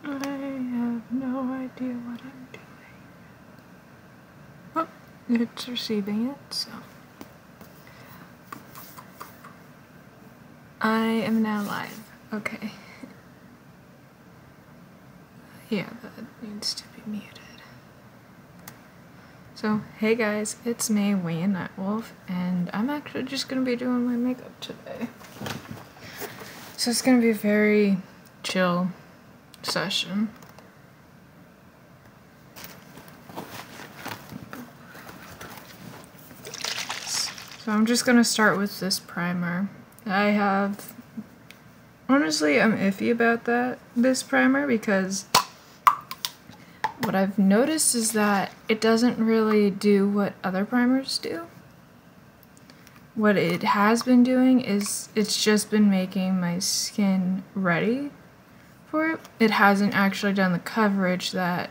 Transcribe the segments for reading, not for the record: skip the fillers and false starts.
I have no idea what I'm doing. Oh, it's receiving it, so. I am now live. Okay. Yeah, that needs to be muted. So, hey guys, it's me, Wayne Nightwolf, and I'm actually just gonna be doing my makeup today. So it's gonna be a very chill session. So I'm just gonna start with this primer. Honestly, I'm iffy about this primer because what I've noticed is that it doesn't really do what other primers do. What it has been doing is it's just been making my skin ready for it. It hasn't actually done the coverage that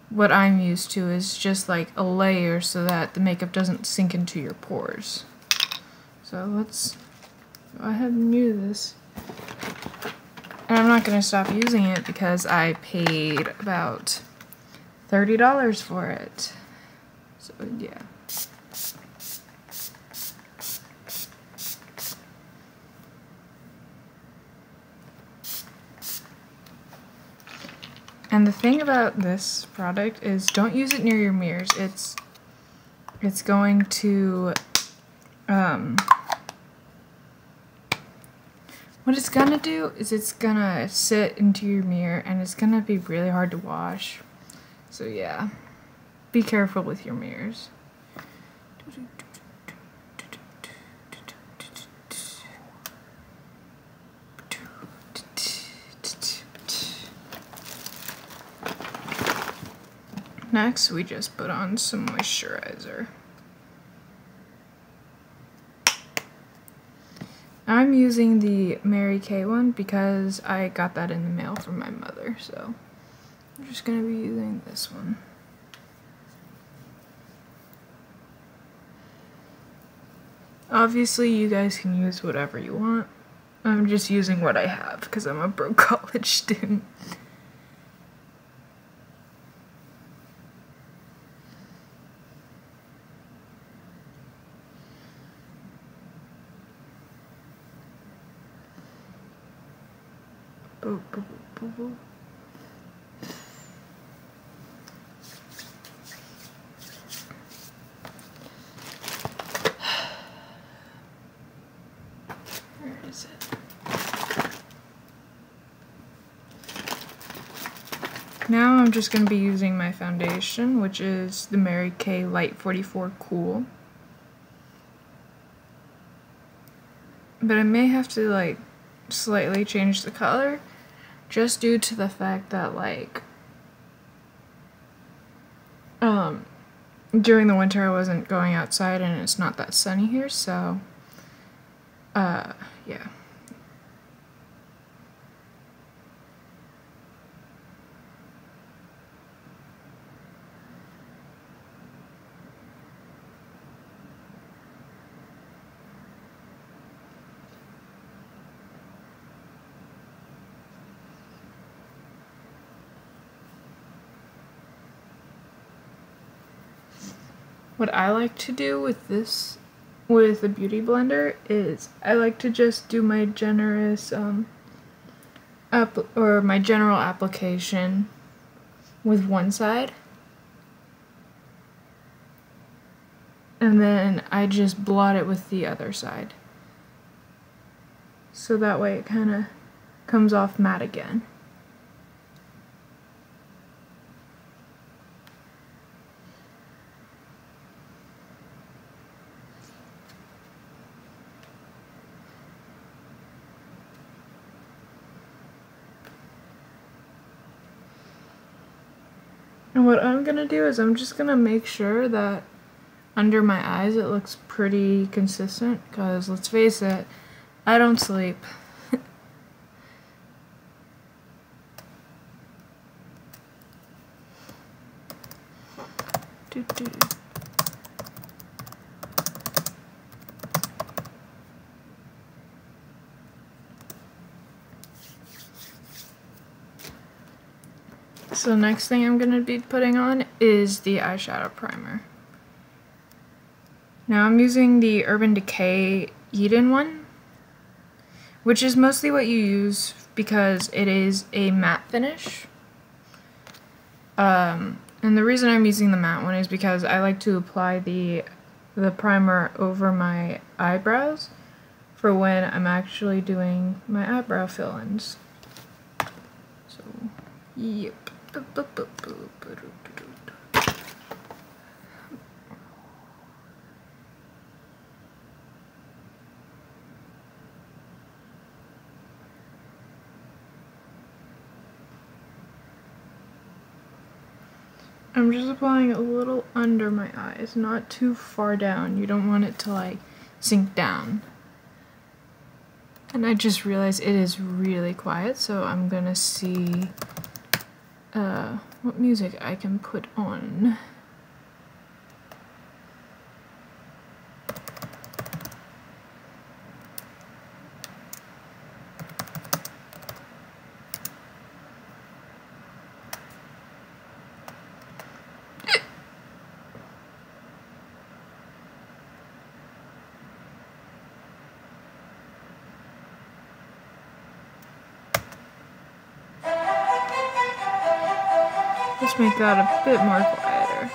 what I'm used to is just like a layer so that the makeup doesn't sink into your pores. So let's go ahead and use this. And I'm not going to stop using it because I paid about $30 for it. So yeah. And the thing about this product is don't use it near your mirrors. It's going to what it's gonna do is it's gonna sit into your mirror and it's gonna be really hard to wash. So yeah, be careful with your mirrors. Next, we just put on some moisturizer. I'm using the Mary Kay one because I got that in the mail from my mother, so I'm just going to be using this one. Obviously, you guys can use whatever you want. I'm just using what I have because I'm a broke college student. Boop, boop, boop, boop. Where is it? Now I'm just going to be using my foundation, which is the Mary Kay Light 44 Cool. But I may have to like slightly change the color just due to the fact that like during the winter I wasn't going outside and it's not that sunny here, so yeah. What I like to do with this, with a beauty blender, is I like to just do my generous, my general application with one side. And then I just blot it with the other side. So that way it kind of comes off matte again. And what I'm gonna do is I'm just gonna make sure that under my eyes it looks pretty consistent, because let's face it, I don't sleep. So next thing I'm going to be putting on is the eyeshadow primer. Now I'm using the Urban Decay Eden one, which is mostly what you use because it is a matte finish. And the reason I'm using the matte one is because I like to apply the primer over my eyebrows for when I'm actually doing my eyebrow fill-ins. So, yep. I'm just applying a little under my eyes, not too far down. You don't want it to like sink down. And I just realized it is really quiet, so I'm gonna see what music I can put on. Let's make that a bit more quieter.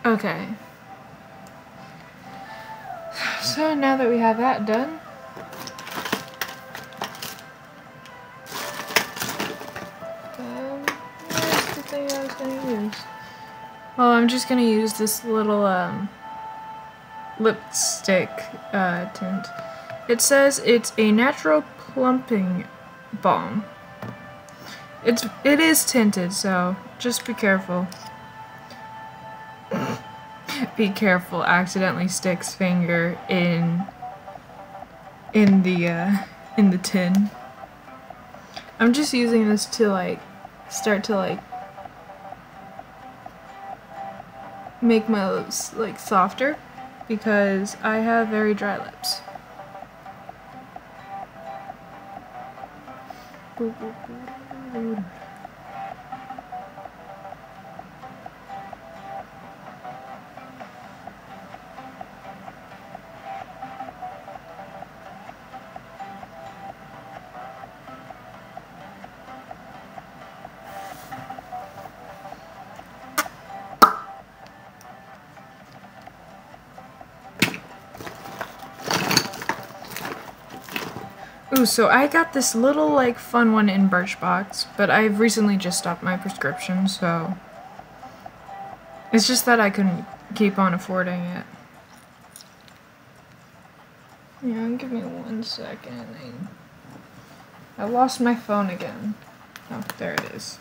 Okay. So now that we have that done, where's the thing I was gonna use? Well, I'm just gonna use this little lipstick tint. It says it's a natural plumping balm. It is tinted, so just be careful. Be careful, accidentally sticks finger in the tin. I'm just using this to like start to like make my lips like softer because I have very dry lips. Ooh, so I got this little, like, fun one in Birchbox, but I've recently just stopped my prescription, so... It's just that I couldn't keep on affording it. Yeah, give me 1 second. I lost my phone again. Oh, there it is.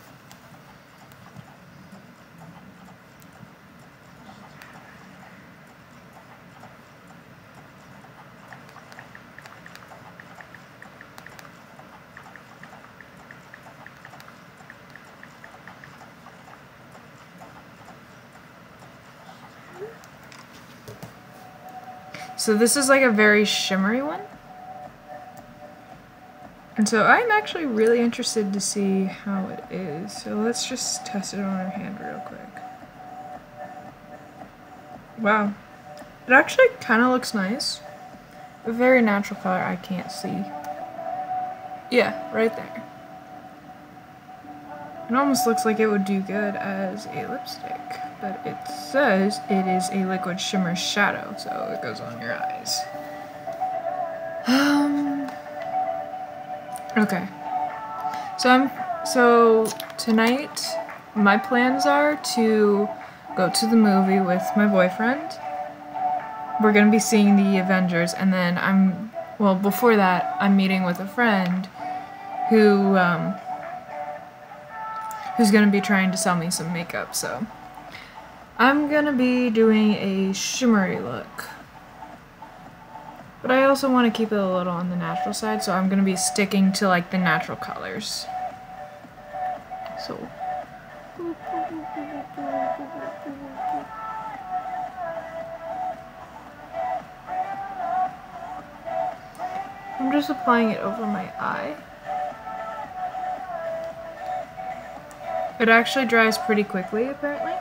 So this is like a very shimmery one. And so I'm actually really interested to see how it is. So let's just test it on our hand real quick. Wow. It actually kind of looks nice. A very natural color I can't see. Yeah, right there. It almost looks like it would do good as a lipstick. But it says it is a liquid shimmer shadow, so it goes on your eyes. Okay. So tonight my plans are to go to the movie with my boyfriend. We're gonna be seeing the Avengers, and then before that I'm meeting with a friend who's gonna be trying to sell me some makeup, so I'm gonna be doing a shimmery look. But I also want to keep it a little on the natural side, so I'm going to be sticking to like the natural colors. So I'm just applying it over my eye. It actually dries pretty quickly, apparently.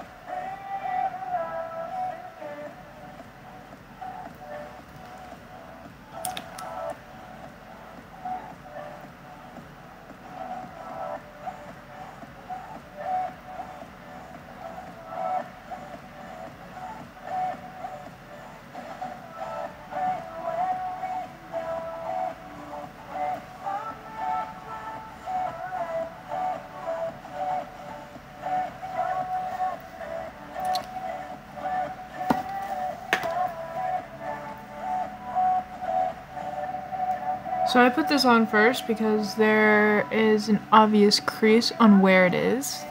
So I put this on first because there is an obvious crease on where it is.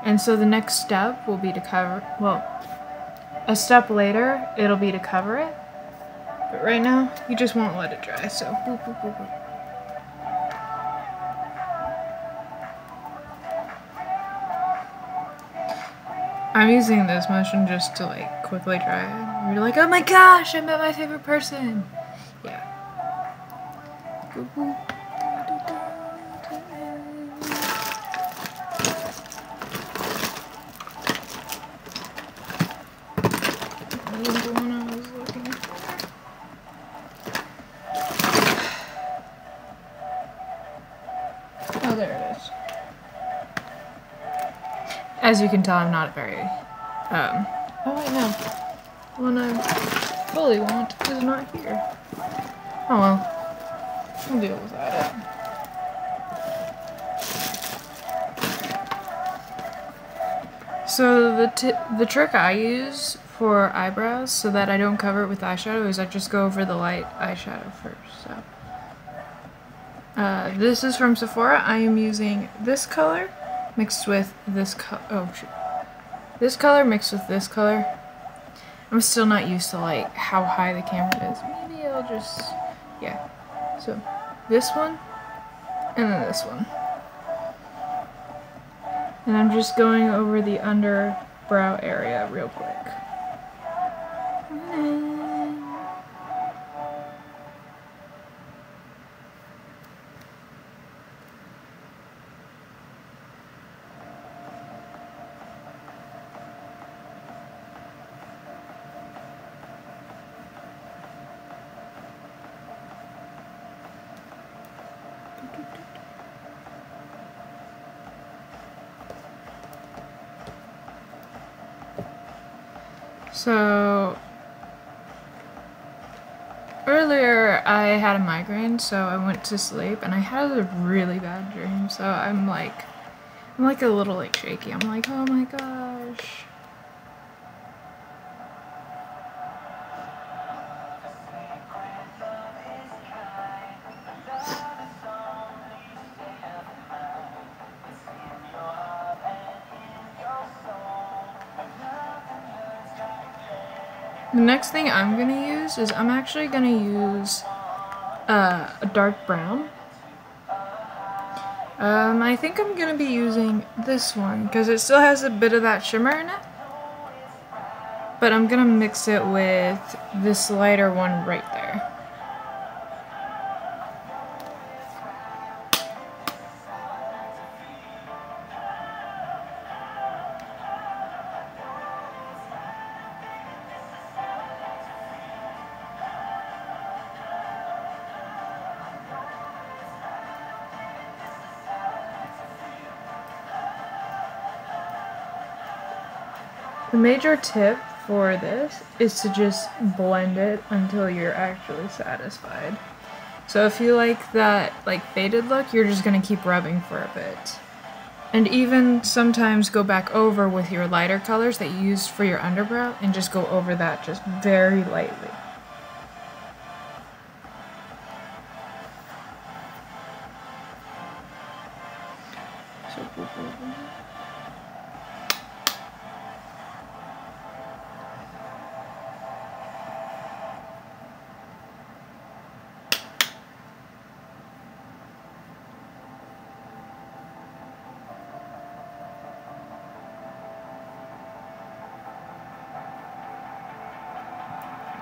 And so the next step will be to cover, well, a step later, it'll be to cover it. But right now, you just won't let it dry, so boop, boop, boop, boop. I'm using this motion just to like quickly dry it. You're like, oh my gosh, I met my favorite person. Yeah. Boop, boop. The one I was looking for. Oh, there it is. As you can tell, I'm not very, oh wait, no. The one I fully want is not here. Oh well. We'll deal without it. So the trick I use for eyebrows so that I don't cover it with eyeshadow is I just go over the light eyeshadow first. So this is from Sephora. I am using this color mixed with this this color mixed with this color. I'm still not used to like how high the camera is. Maybe I'll just, yeah. So this one and then this one. And I'm just going over the underbrow area real quick. So earlier I had a migraine, so I went to sleep and I had a really bad dream. So I'm like a little like shaky. I'm like, oh my gosh. The next thing I'm gonna use is I'm actually gonna use a dark brown. I think I'm gonna be using this one because it still has a bit of that shimmer in it. But I'm gonna mix it with this lighter one right there. The major tip for this is to just blend it until you're actually satisfied. So if you like that like faded look, you're just gonna keep rubbing for a bit. And even sometimes go back over with your lighter colors that you used for your underbrow and just go over that just very lightly.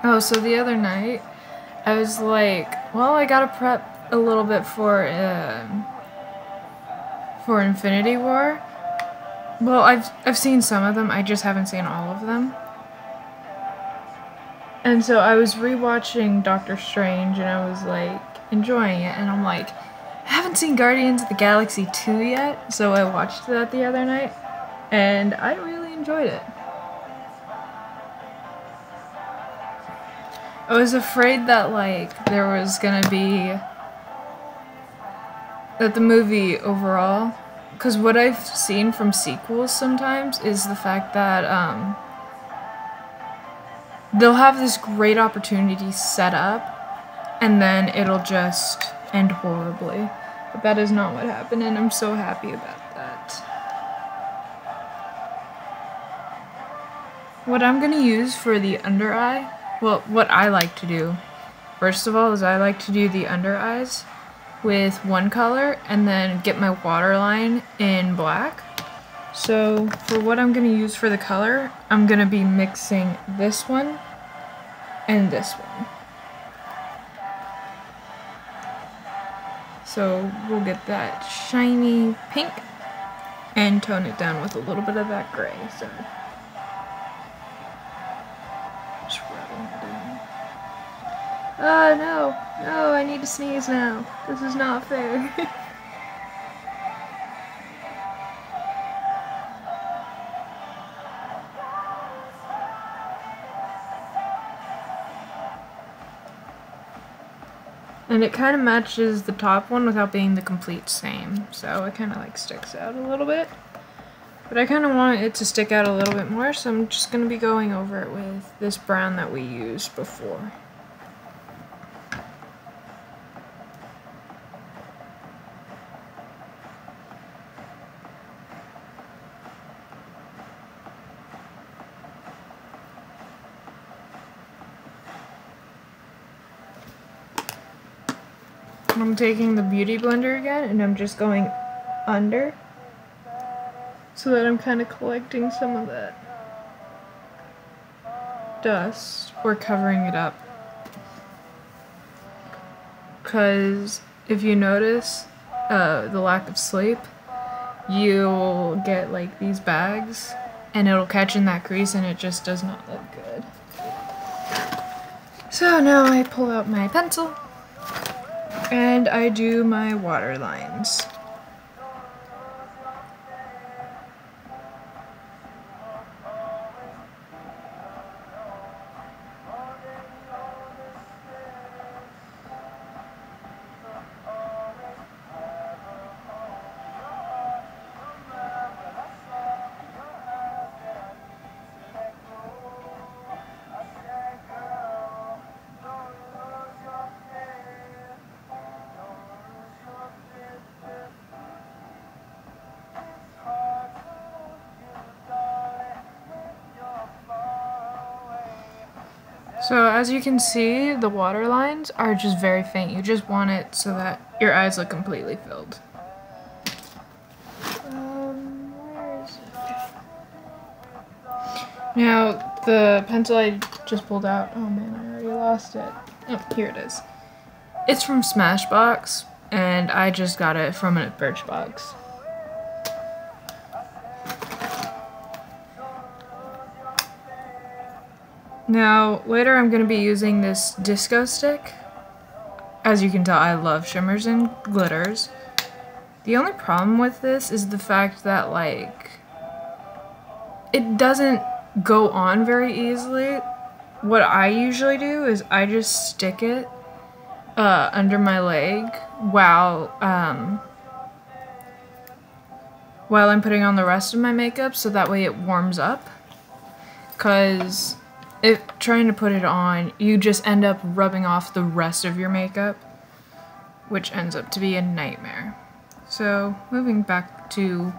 Oh, so the other night, I was like, well, I gotta prep a little bit for Infinity War. Well, I've seen some of them, I just haven't seen all of them. And so I was rewatching Doctor Strange and I was like enjoying it, and I'm like, I haven't seen Guardians of the Galaxy 2 yet, so I watched that the other night and I really enjoyed it. I was afraid that like there was gonna be that the movie overall, because what I've seen from sequels sometimes is the fact that they'll have this great opportunity set up and then it'll just end horribly. But that is not what happened, and I'm so happy about that. What I'm gonna use for the under eye, well, what I like to do, first of all, is I like to do the under eyes with one color and then get my waterline in black. So for what I'm gonna use for the color, I'm gonna be mixing this one and this one. So we'll get that shiny pink and tone it down with a little bit of that gray. So just rubbing it in. Oh no, no, I need to sneeze now. This is not fair. And it kind of matches the top one without being the complete same, so it kind of like sticks out a little bit. But I kind of want it to stick out a little bit more, so I'm just going to be going over it with this brown that we used before. I'm taking the Beauty Blender again, and I'm just going under so that I'm kind of collecting some of that dust or covering it up. Because if you notice the lack of sleep, you'll get like these bags and it'll catch in that crease and it just does not look good. So now I pull out my pencil and I do my water lines. So as you can see, the water lines are just very faint. You just want it so that your eyes look completely filled. Where is it? Now, the pencil I just pulled out, oh man, I already lost it. Oh, here it is. It's from Smashbox, and I just got it from a Birchbox. Now, later I'm going to be using this disco stick. As you can tell, I love shimmers and glitters. The only problem with this is the fact that, like, it doesn't go on very easily. What I usually do is I just stick it under my leg while I'm putting on the rest of my makeup, so that way it warms up. Because if trying to put it on, you just end up rubbing off the rest of your makeup, which ends up to be a nightmare. So, moving back to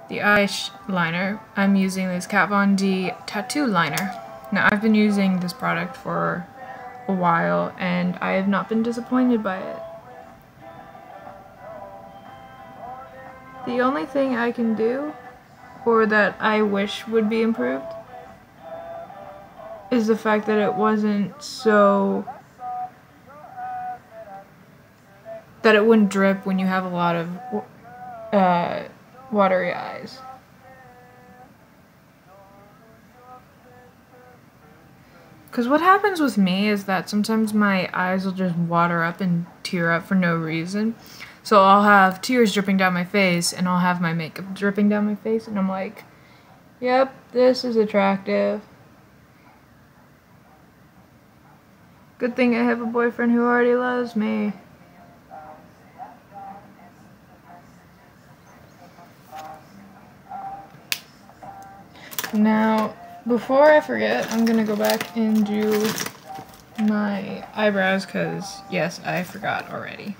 the eyeliner, I'm using this Kat Von D tattoo liner. Now, I've been using this product for a while, and I have not been disappointed by it. The only thing I can do, or that I wish would be improved, is the fact that it wasn't so... that it wouldn't drip when you have a lot of watery eyes. Because what happens with me is that sometimes my eyes will just water up and tear up for no reason. So I'll have tears dripping down my face, and I'll have my makeup dripping down my face, and I'm like, yep, this is attractive. Good thing I have a boyfriend who already loves me. Now, before I forget, I'm gonna go back and do my eyebrows because, yes, I forgot already.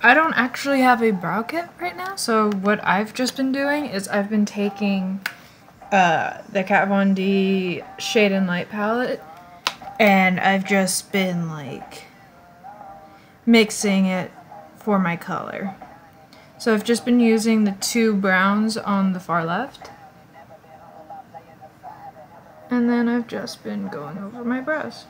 I don't actually have a brow kit right now, so what I've just been doing is I've been taking the Kat Von D Shade and Light palette, and I've just been, like, mixing it for my color. So I've just been using the two browns on the far left, and then I've just been going over my brows.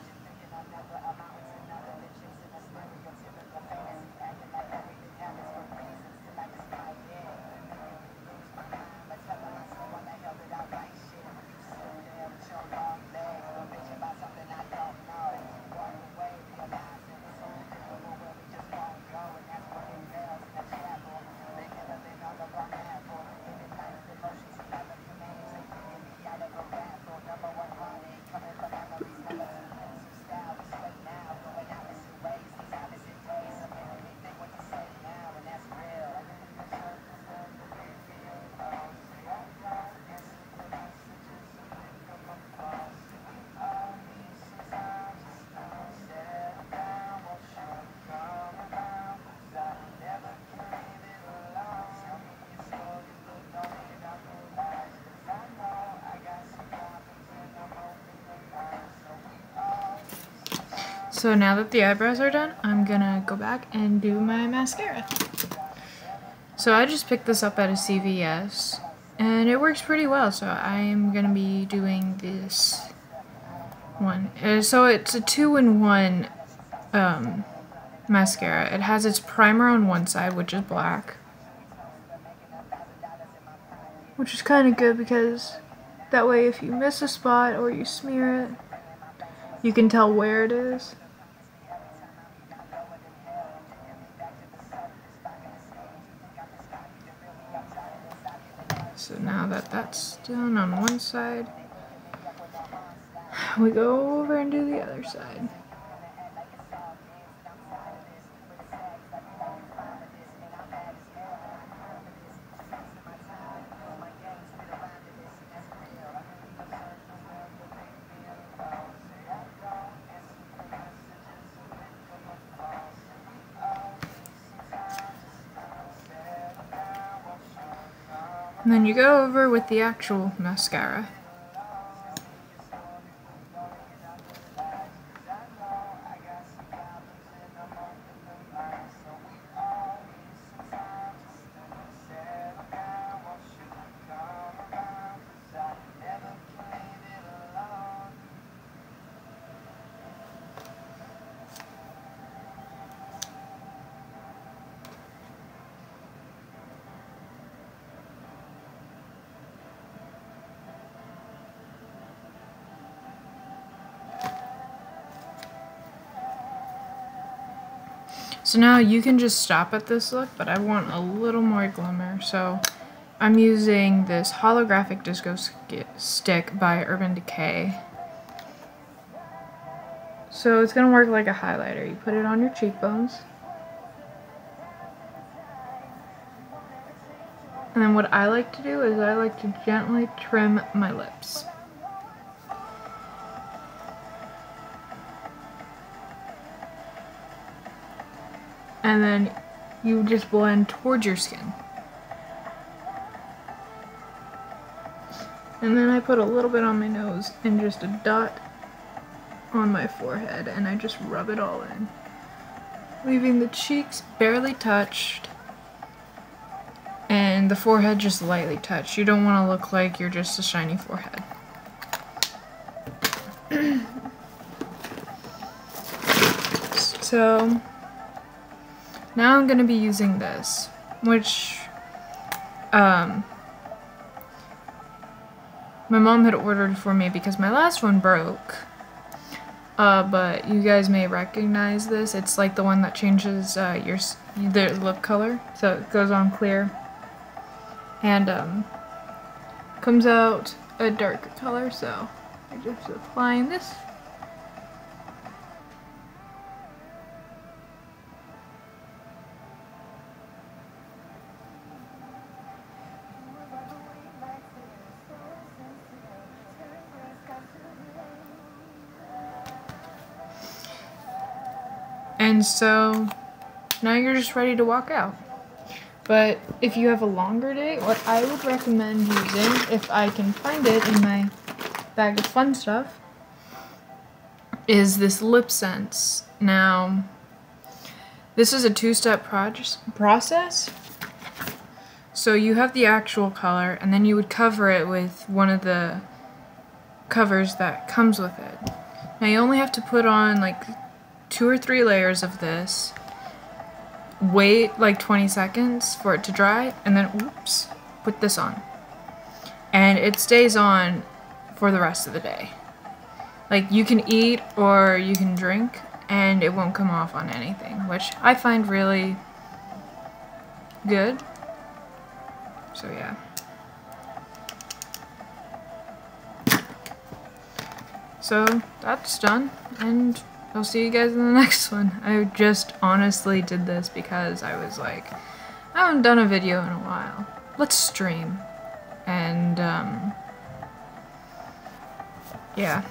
So now that the eyebrows are done, I'm gonna go back and do my mascara. So I just picked this up at a CVS, and it works pretty well, so I am gonna be doing this one. So it's a 2-in-1 mascara. It has its primer on one side, which is black, which is kind of good because that way if you miss a spot or you smear it, you can tell where it is. So now that that's done on one side, we go over and do the other side. And then you go over with the actual mascara. So now you can just stop at this look, but I want a little more glimmer, so I'm using this holographic disco stick by Urban Decay. So it's gonna work like a highlighter. You put it on your cheekbones. And then what I like to do is I like to gently trim my lips. And then you just blend towards your skin. And then I put a little bit on my nose and just a dot on my forehead, and I just rub it all in, leaving the cheeks barely touched and the forehead just lightly touched. You don't want to look like you're just a shiny forehead. So now I'm gonna be using this, which my mom had ordered for me because my last one broke. But you guys may recognize this. It's like the one that changes the lip color, so it goes on clear and comes out a darker color. So I'm just applying this. And so now you're just ready to walk out. But if you have a longer day, what I would recommend using, if I can find it in my bag of fun stuff, is this lip sense. Now, this is a two-step process. So you have the actual color, and then you would cover it with one of the covers that comes with it. Now you only have to put on like 2 or 3 layers of this, wait like 20 seconds for it to dry, and then oops, put this on. And it stays on for the rest of the day. Like, you can eat or you can drink and it won't come off on anything, which I find really good. So yeah. So that's done, and I'll see you guys in the next one. I just honestly did this because I was like, I haven't done a video in a while. Let's stream. And, yeah.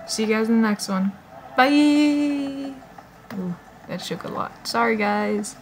See you guys in the next one. Bye! Ooh, that shook a lot. Sorry, guys.